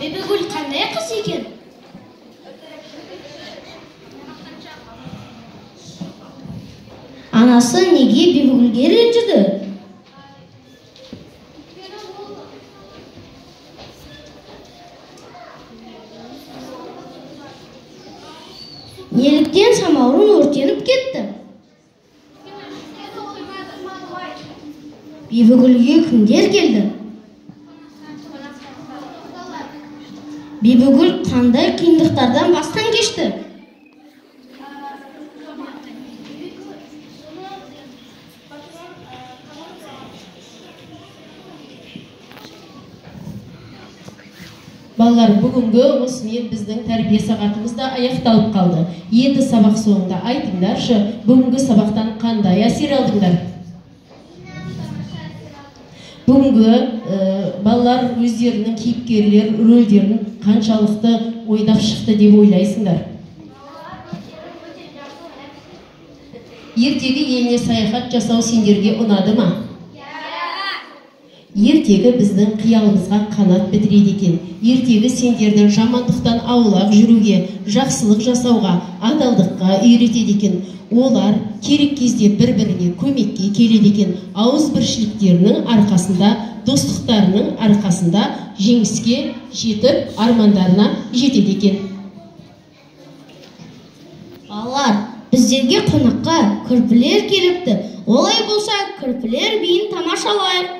Бибігүл қандай қыз екен? Анасы неге Бибігүлге ренжіді? Неліктен самаурын өртеніп кетті? Бибігүлге кімдер келді? Бибігүл қандай қиындықтардан бастан кешті? Балалар, бүгінгі осымен біздің тәрбие сағатымыз да аяқталып қалды. Енді сабақ соңында айтыңдаршы, бүгінгі сабақтан қандай әсер алдыңдар? Бүгінгі балалар өздерінің кейіпкерлер рөлдерін қаншалықты ойнап шықты деп ойлайсыңдар? Ертегі еліне саяхат жасау сендерге ұнады ма? Ертегі біздің қиялымызға қанат бітіреді екен. Ертегі сендерді жамандықтан аулақ жүруге, жақсылық жасауға, адалдыққа үйретеді екен. Олар керек кезде бір-біріне көмекке келеді екен. Ауызбіршіліктерінің арқасында, достықтарының арқасында жеңіске жетіп, армандарына жетеді екен. Балалар, біздерге қонаққа күрпілер келіпті. Олай болса, күрпілер биін тамашалайық.